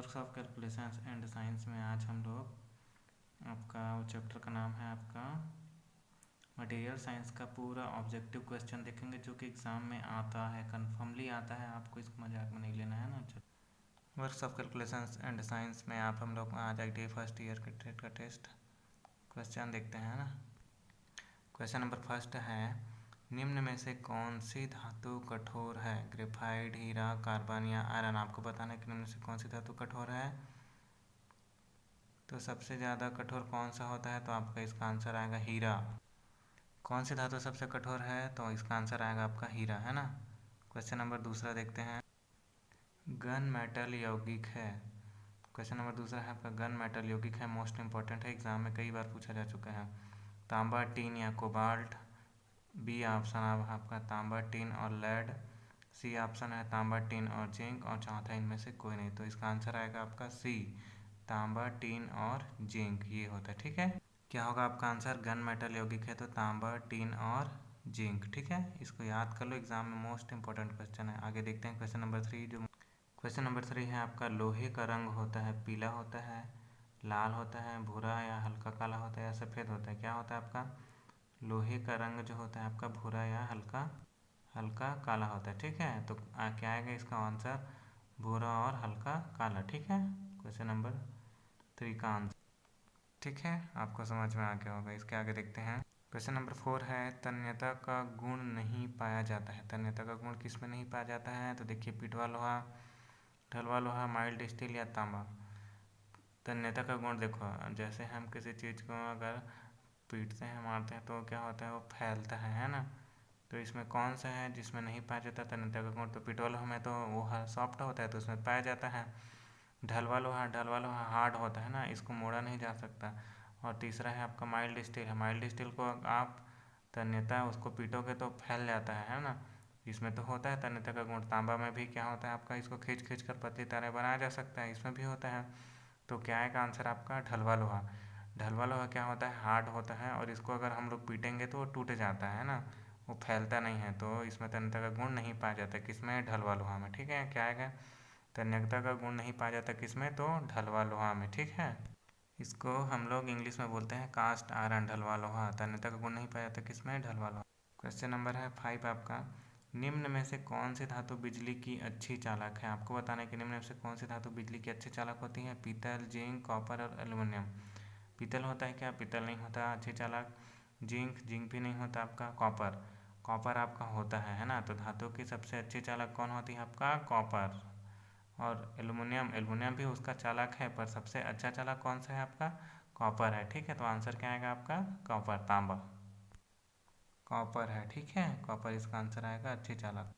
Works of calculations and science में आज हम लोग आपका चैप्टर का नाम है आपका मटेरियल साइंस का पूरा ऑब्जेक्टिव क्वेश्चन देखेंगे जो कि एग्ज़ाम में आता है, कन्फर्मली आता है। आपको इसको मजाक में नहीं लेना है ना। चलो, works of calculations and science में आप हम लोग आज आई टी फर्स्ट ईयर के ट्रेड का टेस्ट क्वेश्चन देखते हैं ना। क्वेश्चन नंबर फर्स्ट है, निम्न में से कौन सी धातु कठोर है? ग्रेफाइट, हीरा, कार्बन या आयरन। आपको बताना है कि निम्न से कौन सी धातु कठोर है। तो सबसे ज़्यादा कठोर कौन सा होता है? तो आपका इसका आंसर आएगा हीरा। कौन सी धातु सबसे कठोर है? तो इसका आंसर आएगा आपका हीरा, है ना। क्वेश्चन नंबर दूसरा देखते हैं, गन मेटल यौगिक है। क्वेश्चन नंबर दूसरा है आपका गन मेटल यौगिक है, मोस्ट इंपॉर्टेंट है, एग्जाम में कई बार पूछा जा चुका है। तांबा, टीन या कोबाल्ट। बी ऑप्शन आपका तांबा, टीन और लेड। सी ऑप्शन है तांबा, टीन और जिंक। और चौथा इनमें से कोई नहीं। तो इसका आंसर आएगा आपका सी, तांबा, टीन और जिंक, ये होता है। ठीक है, क्या होगा आपका आंसर? गन मेटल यौगिक है तो तांबा, टीन और जिंक। ठीक है, इसको याद कर लो, एग्जाम में मोस्ट इंपॉर्टेंट क्वेश्चन है। आगे देखते हैं क्वेश्चन नंबर 3। जो क्वेश्चन नंबर 3 है आपका, लोहे का रंग होता है पीला होता है, लाल होता है, भूरा या हल्का काला होता है या सफ़ेद होता है। क्या होता है आपका? लोहे का रंग जो होता है आपका भूरा या हल्का हल्का काला होता है। ठीक है, तो क्या आएगा इसका आंसर? भूरा और हल्का काला। ठीक है, क्वेश्चन नंबर 3 का आंसर। ठीक है, आपको समझ में आ गया होगा। इसके आगे देखते हैं क्वेश्चन नंबर 4 है, तन्यता का गुण नहीं पाया जाता है। तन्यता का गुण किस में नहीं पाया जाता है? तो देखिए, पिटवा लोहा, ढलवा लोहा, माइल्ड स्टील या तांबा। तन्यता का गुण देखो, जैसे हम किसी चीज़ को अगर पीटते हैं, मारते हैं, तो क्या होता है? वो फैलता है ना। तो इसमें कौन सा है जिसमें नहीं पाया जाता तन्यता का गुण? तो पिटवा लोहा में तो वो सॉफ्ट होता है तो उसमें पाया जाता है। ढलवा लोहा हार्ड होता है ना, इसको मोड़ा नहीं जा सकता। और तीसरा है आपका माइल्ड स्टील है। माइल्ड स्टील को आप तन्यता उसको पीटोगे तो फैल जाता है ना। इसमें तो होता है तन्यता का गुण। तांबा में भी क्या होता है आपका? इसको खींच खींच कर पतली तारें बनाया जा सकता है, इसमें भी होता है। तो क्या आएगा आंसर आपका? ढलवा लोहा। ढलवा लोहा क्या होता है? हार्ड होता है और इसको अगर हम लोग पीटेंगे तो वो टूट जाता है ना, वो फैलता नहीं है। तो इसमें तन्यता का गुण नहीं पाया जाता। किसमें? ढलवा लोहा में। ठीक है, क्या आएगा? तन्यता का गुण नहीं पाया जाता किसमें? तो ढलवा लोहा में। ठीक है, इसको हम लोग इंग्लिश में बोलते हैं कास्ट आयरन, ढलवा लोहा। तन्यता का गुण नहीं पाया जाता किसमें? ढलवा लोहा। क्वेश्चन नंबर है 5 आपका, निम्न में से कौन सी धातु बिजली की अच्छी चालक है? आपको बताना है कि निम्न में से कौन सी धातु बिजली की अच्छी चालक होती है। पीतल, जिंक, कॉपर और एल्युमिनियम। पीतल होता है क्या? पीतल नहीं होता अच्छी चालक। जिंक भी नहीं होता आपका। कॉपर आपका होता है ना। तो धातु की सबसे अच्छी चालक कौन होती है आपका? कॉपर। और एल्युमिनियम भी उसका चालक है, पर सबसे अच्छा चालक कौन सा है आपका? कॉपर है। ठीक है, तो आंसर क्या आएगा आपका? कॉपर, तांबा। कॉपर है। ठीक है, कॉपर इसका आंसर आएगा अच्छी चालक।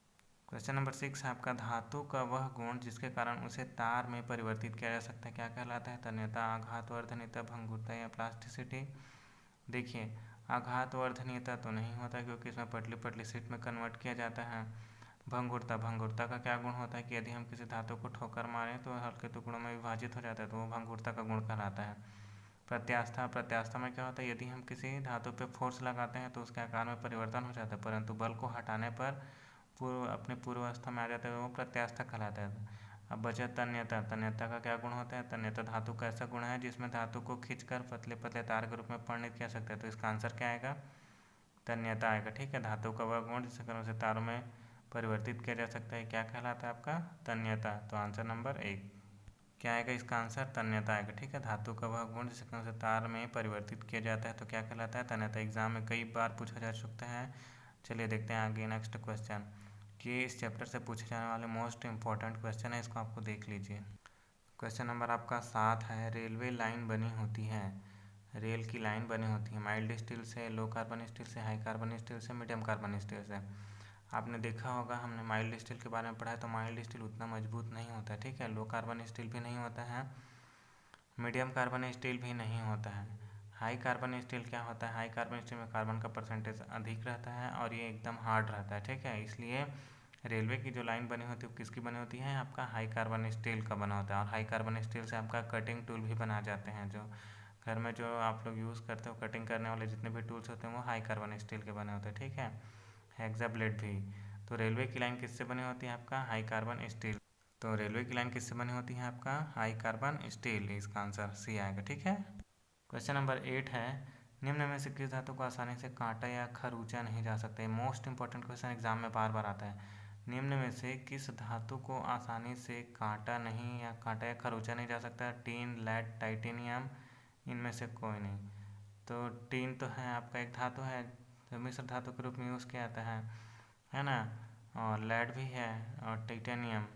क्वेश्चन नंबर 6 है आपका, धातु का वह गुण जिसके कारण उसे तार में परिवर्तित किया जा सकता है, क्या कहलाता है? तन्यता, आघातवर्धनीयता, भंगुरता या प्लास्टिसिटी। देखिए, आघातवर्धनीयता तो नहीं होता क्योंकि इसमें पतली पतली शीट में कन्वर्ट किया जाता है। भंगुरता का क्या गुण होता है कि यदि हम किसी धातु को ठोकर मारें तो हल्के टुकड़ों में विभाजित हो जाता है, तो वो भंगुरता का गुण कहलाता है। प्रत्यास्था में क्या होता है? यदि हम किसी धातु पे फोर्स लगाते हैं तो उसके आकार में परिवर्तन हो जाता है, परंतु बल को हटाने पर अपने पूर्वावस्था में आ जाता है, वो प्रत्यास्था कहलाता है। अब बचा तन्यता का क्या गुण होता है? तन्यता धातु का ऐसा गुण है जिसमें धातु को खींचकर पतले पतले तार के रूप में परिणित किया सकता है। तो इसका आंसर क्या आएगा? तन्यता आएगा। ठीक है, धातु का वह गुण जिसके कारण उसे तारों में परिवर्तित किया जा सकता है, क्या कहलाता है आपका? तन्यता। तो आंसर नंबर 1 क्या आएगा इसका आंसर? तन्यता आएगा। ठीक है, धातु का वह गुण जिसके कारण उसे तार में परिवर्तित किया जाता है, तो क्या कहलाता है? तन्यता। एग्जाम में कई बार पूछा जा सकता है। चलिए देखते हैं आगे नेक्स्ट क्वेश्चन, कि इस चैप्टर से पूछे जाने वाले मोस्ट इंपॉर्टेंट क्वेश्चन है, इसको आपको देख लीजिए। क्वेश्चन नंबर आपका 7 है, रेलवे लाइन बनी होती है, रेल की लाइन बनी होती है माइल्ड स्टील से, लो कार्बन स्टील से, हाई कार्बन स्टील से, मीडियम कार्बन स्टील से। आपने देखा होगा, हमने माइल्ड स्टील के बारे में पढ़ा है, तो माइल्ड स्टील उतना मजबूत नहीं होता है। ठीक है, लो कार्बन स्टील भी नहीं होता है, मीडियम कार्बन स्टील भी नहीं होता है। हाई कार्बन स्टील क्या होता है? हाई कार्बन स्टील में कार्बन का परसेंटेज अधिक रहता है और ये एकदम हार्ड रहता है। ठीक है, इसलिए रेलवे की जो लाइन बनी होती है वो किसकी बनी होती है? आपका हाई कार्बन स्टील का बना होता है। और हाई कार्बन स्टील से आपका कटिंग टूल भी बनाए जाते हैं, जो घर में जो आप लोग यूज़ करते हो कटिंग करने वाले जितने भी टूल्स होते हैं वो हाई कार्बन स्टील के बने होते हैं। ठीक है, हेक्सा ब्लेड भी। तो रेलवे की लाइन किससे बनी होती है? आपका हाई कार्बन स्टील। तो रेलवे की लाइन किससे बनी होती है आपका? हाई कार्बन स्टील, इसका आंसर सी आएगा। ठीक है। क्वेश्चन नंबर 8 है, निम्न में से किस धातु को आसानी से काटा या खरोंचा नहीं जा सकता? मोस्ट इंपॉर्टेंट क्वेश्चन एग्जाम में बार बार आता है। निम्न में से किस धातु को आसानी से काटा या खरोंचा नहीं जा सकता? टीन, लेड, टाइटेनियम, इनमें से कोई नहीं। तो टीन तो है आपका एक धातु है जो मिश्र धातु के रूप में यूज़ किया जाता है ना। और लेड भी है और टाइटेनियम,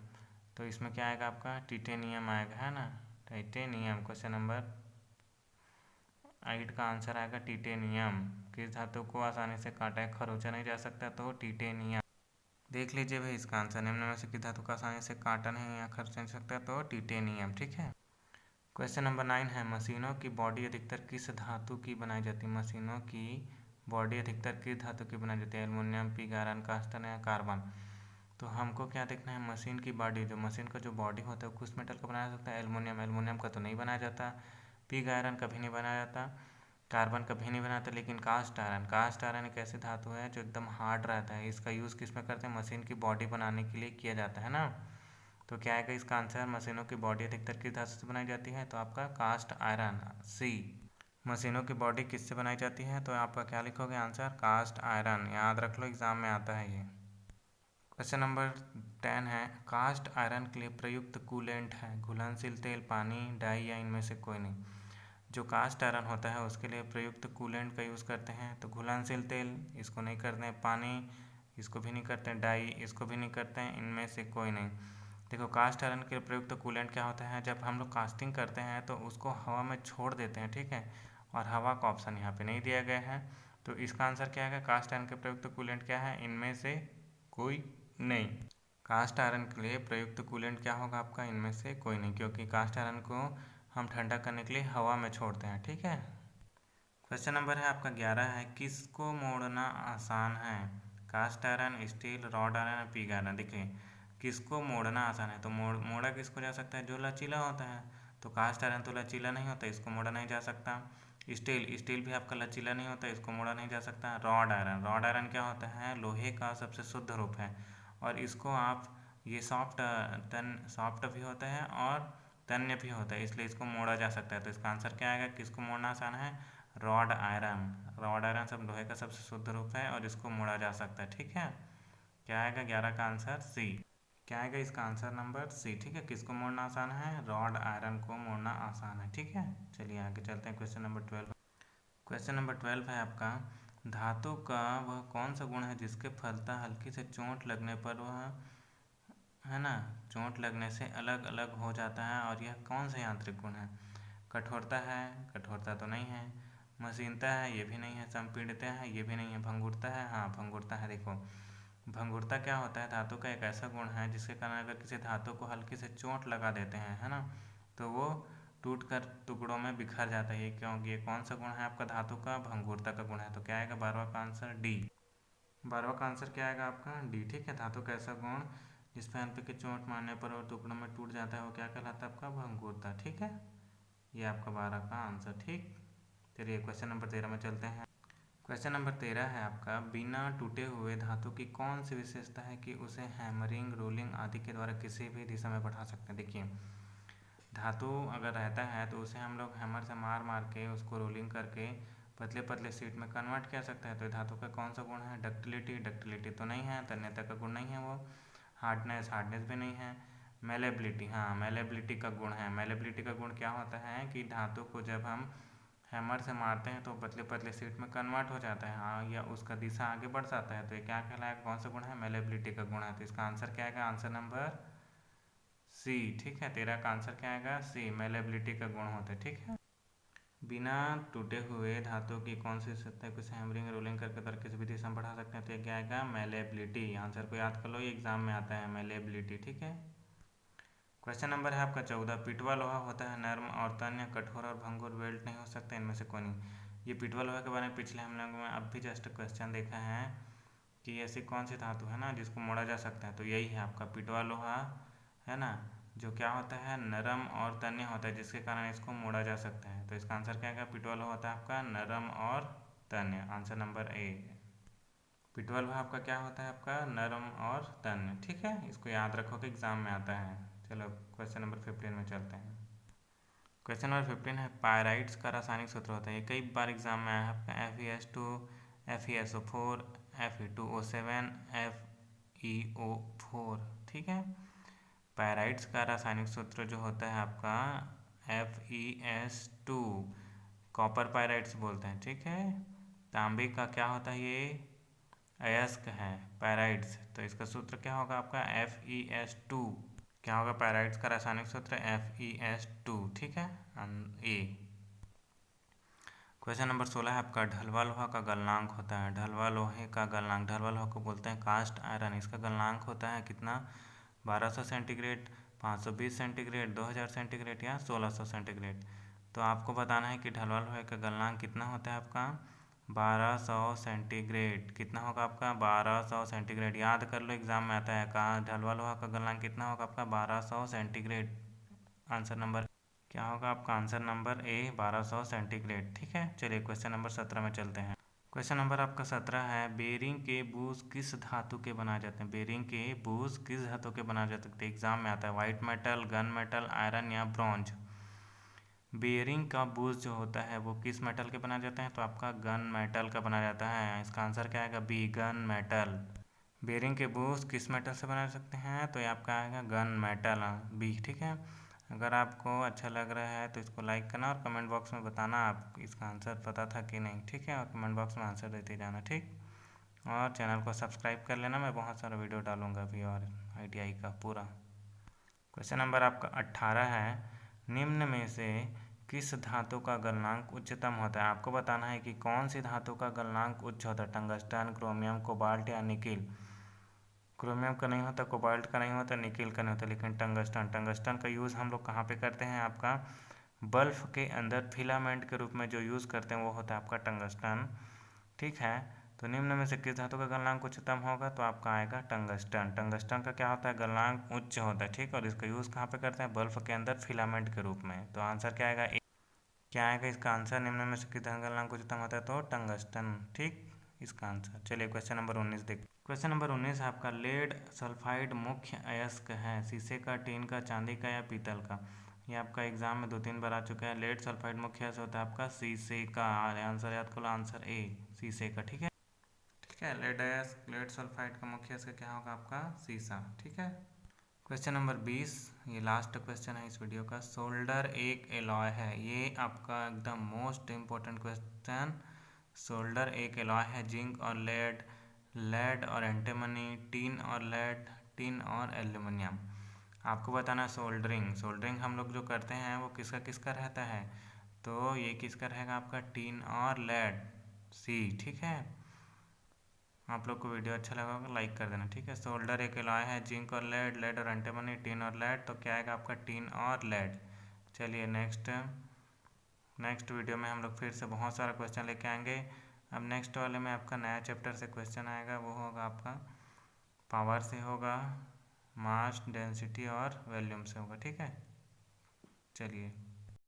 तो इसमें क्या आएगा आपका? टिटेनियम आएगा, है ना, टाइटेनियम। क्वेश्चन नंबर 8 का आंसर आएगा टिटेनियम। किस धातु को आसानी से काटा या खरोंचा नहीं जा सकता? तो टिटेनियम। देख लीजिए भाई इसका आंसर, निम्न में से किस धातु को आसानी से काटा नहीं या खरोंचा नहीं सकता? तो टिटेनियम। ठीक है। क्वेश्चन नंबर 9 है, मशीनों की बॉडी अधिकतर किस धातु की बनाई जाती है? मशीनों की बॉडी अधिकतर किस धातु की बनाई जाती है? एल्युमिनियम, पिग आयरन, कास्टर या कार्बन? तो हमको क्या देखना है? मशीन की बॉडी, जो मशीन का जो बॉडी होता है वो किस मेटल का बनाया जा सकता है? एल्युमिनियम। एल्युमिनियम का तो नहीं बनाया जाता। पिग आयरन कभी नहीं बनाया जाता। कार्बन कभी नहीं बनाता। लेकिन कास्ट आयरन एक ऐसी धातु है जो एकदम हार्ड रहता है। इसका यूज़ किस में करते हैं? मशीन की बॉडी बनाने के लिए किया जाता है ना। तो क्या आएगा इसका आंसर? मशीनों की बॉडी अधिकतर किस धातु से बनाई जाती है? तो आपका कास्ट आयरन, सी। मशीनों की बॉडी किससे बनाई जाती है? तो आपका क्या लिखोगे आंसर? Cast iron. याद रख लो, एग्जाम में आता है ये। क्वेश्चन नंबर 10 है, कास्ट आयरन के लिए प्रयुक्त कूलेंट है? घुलनशील तेल, पानी, डाई या इनमें से कोई नहीं? जो कास्ट आयरन होता है उसके लिए प्रयुक्त कूलेंट का यूज़ करते हैं। तो घुलनशील तेल इसको नहीं करते हैं, पानी इसको भी नहीं करते हैं, डाई इसको भी नहीं करते हैं, इनमें से कोई नहीं। देखो, कास्ट आयरन के प्रयुक्त कूलेंट क्या होता है? जब हम लोग कास्टिंग करते हैं तो उसको हवा में छोड़ देते हैं, ठीक है, और हवा का ऑप्शन यहाँ पे नहीं दिया गया है। तो इसका आंसर क्या है? कास्ट आयरन के प्रयुक्त कूलेंट क्या है? इनमें से कोई नहीं। कास्ट आयरन के लिए प्रयुक्त कूलेंट क्या होगा आपका? इनमें से कोई नहीं, क्योंकि कास्ट आयरन को हम ठंडा करने के लिए हवा में छोड़ते हैं। ठीक है। क्वेश्चन नंबर है आपका 11 है, किसको मोड़ना आसान है? Cast iron, steel, wrought iron, pig iron? देखिए, किसको मोड़ना आसान है तो मोड़ा किसको जा सकता है? जो लचीला होता है। तो कास्ट आयरन तो लचीला नहीं होता, इसको मोड़ा नहीं जा सकता। स्टील भी आपका लचीला नहीं होता, इसको मोड़ा नहीं जा सकता। रॉड आयरन क्या होता है? लोहे का सबसे शुद्ध रूप है, और इसको आप ये सॉफ्ट भी होता है और तन्य भी होता है, इसलिए इसको मोड़ा जा सकता है। तो इसका आंसर क्या आएगा? किसको मोड़ना आसान है? रॉड आयरन सब लोहे का सबसे शुद्ध रूप है और इसको मोड़ा जा सकता है। ठीक है। क्या आएगा? 11 का आंसर सी। क्या आएगा इसका आंसर? Number C. ठीक है। किसको मोड़ना आसान है? रॉड आयरन को मोड़ना आसान है। ठीक है। चलिए आगे चलते हैं। Question number 12। क्वेश्चन नंबर 12 है आपका, धातु का वह कौन सा गुण है जिसके फलतः हल्की से चोट लगने पर वह, है ना, चोट लगने से अलग अलग हो जाता है, और यह कौन सा यांत्रिक गुण है? कठोरता है? कठोरता तो नहीं है। मशीनता है? ये भी नहीं है। संपीड़ितता है? ये भी नहीं है। भंगुरता है? हाँ, भंगुरता है। देखो, भंगुरता क्या होता है? धातु का एक ऐसा गुण है जिसके कारण अगर किसी धातु को हल्की से चोट लगा देते हैं, है ना, तो वो टूट कर टुकड़ों में बिखर जाता है। ये क्योंकि ये कौन सा गुण है आपका? धातु का भंगुरता का गुण है। तो क्या आएगा? 12वां का आंसर डी। 12वां का आंसर क्या आएगा आपका? डी। ठीक है। धातु का ऐसा गुण जिस पर हल्के की चोट मारने पर वो टुकड़ों में टूट जाता है, वो क्या कहलाता है? आपका भंगुरता। ठीक है। ये आपका 12 का आंसर। ठीक। चलिए क्वेश्चन नंबर 13 में चलते हैं। क्वेश्चन नंबर 13 है आपका, बिना टूटे हुए धातु की कौन सी विशेषता है कि उसे हैमरिंग, रोलिंग आदि के द्वारा किसी भी दिशा में बढ़ा सकते हैं? देखिए, धातु अगर रहता है तो उसे हम लोग हैमर से मार मार के उसको रोलिंग करके पतले पतले शीट में कन्वर्ट किया सकता है। तो धातु का कौन सा गुण है? डक्टिलिटी तो नहीं है। तन्यता का गुण नहीं है वो। हार्डनेस भी नहीं है। मेलेबिलिटी, हाँ, मेलेबिलिटी का गुण है। मेलेबिलिटी का गुण क्या होता है कि धातु को जब हम हैमर से मारते हैं तो पतले पतले शीट में कन्वर्ट हो जाता है, हाँ, या उसका दिशा आगे बढ़ जाता है। तो ये क्या कहलाएगा? कौन सा गुण है? मेलेबिलिटी का गुण है। तो इसका आंसर क्या आएगा? Answer number C. ठीक है। 13 का आंसर क्या आएगा? सी, मेलेबिलिटी का गुण होता है। ठीक है। बिना टूटे हुए धातु की कौन सी विशेषता है कि हैमरिंग, रोलिंग करके तरह किसी भी दिशा में बढ़ा सकते हैं? तो ये क्या आएगा? मेलेबिलिटी। आंसर को याद कर लो, ये एग्जाम में आता है, मेलेबिलिटी। ठीक है। क्वेश्चन नंबर है आपका 14, पिटवा लोहा होता है नर्म और तन्य, कठोर और भंगुर, वेल्ड नहीं हो सकता, इनमें से कोई नहीं। ये पिटवा लोहा के बारे में पिछले हम लोगों में अब भी जस्ट क्वेश्चन देखा है कि ऐसी कौन सी धातु है ना जिसको मोड़ा जा सकता है, तो यही है आपका पिटवा लोहा, है ना, जो क्या होता है? नरम और तन्य होता है, जिसके कारण इसको मोड़ा जा सकता है। तो इसका आंसर क्या है? पिटवा लोहा होता है आपका नरम और तन्य। Answer number A. पिटवा लोहा आपका क्या होता है? आपका नरम और तन्य। ठीक है। इसको याद रखो कि एग्जाम में आता है। चलो क्वेश्चन नंबर 15 में चलते हैं। क्वेश्चन नंबर 15 है पायराइट्स का रासायनिक सूत्र होता है। ये कई बार एग्जाम में आया है आपका FeS2 FeSO4 Fe2O7 FeO4, ठीक है। पायराइट्स का रासायनिक सूत्र जो होता है आपका FeS2, कॉपर पायराइट्स बोलते हैं, ठीक है। तांबे का क्या होता है, ये अयस्क है पायराइट्स, तो इसका सूत्र क्या होगा आपका FeS2। क्या होगा पायराइट्स का रासायनिक सूत्र FeS2, ठीक है। ए। क्वेश्चन नंबर 16 है आपका ढलवा लोहा का गलनांक होता है। ढलवा लोहे का गलनांक, ढलवा लोहा को बोलते हैं कास्ट आयरन, इसका गलनांक होता है कितना, 1200 सेंटीग्रेड, 520 सेंटीग्रेड, 2000 सेंटीग्रेड या 1600 सेंटीग्रेड। तो आपको बताना है कि ढलवा लोहे का गलनांक कितना होता है आपका 1200 सेंटीग्रेड। कितना होगा आपका 1200 सेंटीग्रेड, याद कर लो एग्जाम में आता है। कहाँ ढलवा लोहा का गलनांक कितना होगा आपका 1200 सेंटीग्रेड। आंसर नंबर क्या होगा आपका, आंसर नंबर ए 1200 सेंटीग्रेड, ठीक है। चलिए क्वेश्चन नंबर 17 में चलते हैं। क्वेश्चन नंबर आपका 17 है बेरिंग के बूज किस धातु के बनाए जाते हैं। बेरिंग के बूज किस धातु के बनाए जाते हैं, एग्जाम में आता है। White metal, gun metal, iron या ब्रॉन्ज। बेरिंग का बूज जो होता है वो किस मेटल के बनाए जाते हैं, तो आपका गन मेटल का बनाया जाता है। इसका आंसर क्या आएगा, बी गन मेटल। बेरिंग के बूज किस मेटल से बना सकते हैं, तो ये आपका आएगा गन मेटल, बी, ठीक है। अगर आपको अच्छा लग रहा है तो इसको लाइक करना और कमेंट बॉक्स में बताना आप इसका आंसर पता था कि नहीं, ठीक है। और कमेंट बॉक्स में आंसर देते जाना, ठीक। और चैनल को सब्सक्राइब कर लेना, मैं बहुत सारा वीडियो डालूंगा अभी और ITI का पूरा। क्वेश्चन नंबर आपका 18 है निम्न में से किस धातु का गलनांक उच्चतम होता है। आपको बताना है कि कौन सी धातु का गलनांक उच्च होता है, टंगस्टन, क्रोमियम, कोबाल्ट या निकिल। क्रोमियम का नहीं होता, कोबाल्ट का नहीं होता, निकिल का नहीं होता, लेकिन टंगस्टन। टंगस्टन का यूज़ हम लोग कहाँ पे करते हैं, आपका बल्ब के अंदर फिलामेंट के रूप में जो यूज़ करते हैं वो होता है आपका टंगस्टन, ठीक है। तो निम्न में से किस धातु का गलनांक उच्चतम होगा, तो आपका आएगा टंगस्टन। टंगस्टन का क्या होता है, गलनांक उच्च होता है, ठीक। और इसका यूज़ कहाँ पे करते हैं, बल्ब के अंदर फिलामेंट के रूप में। तो आंसर क्या आएगा, क्या आएगा इसका आंसर, निम्न में से किस धातु का गलनांक उच्चतम होता है, तो टंगस्टन, ठीक इसका आंसर। चलिए क्वेश्चन नंबर 19 देखते। क्वेश्चन नंबर 19 है आपका लेड सल्फाइड मुख्य अयस्क है, शीशे का, टीन का, चांदी का या पीतल का। ये आपका एग्जाम में 2-3 बार आ चुका है। लेड सल्फाइड मुख्य अयस्क होता है आपका शीशे का, आंसर याद करो, आंसर ए शीशे का, ठीक है। ठीक है, लेड सल्फाइड का मुख्य अयस्क क्या होगा आपका शीशा, ठीक है। क्वेश्चन नंबर 20, ये लास्ट क्वेश्चन है इस वीडियो का। सोल्डर एक एलॉय है, ये आपका एकदम मोस्ट इम्पोर्टेंट क्वेश्चन। सोल्डर एक एलॉय है, जिंक और लेड, लेड और एंटीमनी, टीन और लेड, टीन और एल्यूमिनियम। आपको बताना है सोल्डरिंग, सोल्डरिंग हम लोग जो करते हैं वो किसका किसका रहता है, तो ये किसका रहेगा आपका टीन और लेड, सी, ठीक है। आप लोग को वीडियो अच्छा लगा होगा लाइक कर देना, ठीक है। सोल्डर एक एलॉय है, जिंक और लेड, लेड और एंटीमनी, टीन और लेड, तो क्या आएगा आपका टीन और लेड। चलिए नेक्स्ट वीडियो में हम लोग फिर से बहुत सारा क्वेश्चन लेके आएंगे। अब नेक्स्ट वाले में आपका नया चैप्टर से क्वेश्चन आएगा, वो होगा आपका पावर से होगा, मास, डेंसिटी और वॉल्यूम से होगा, ठीक है। चलिए।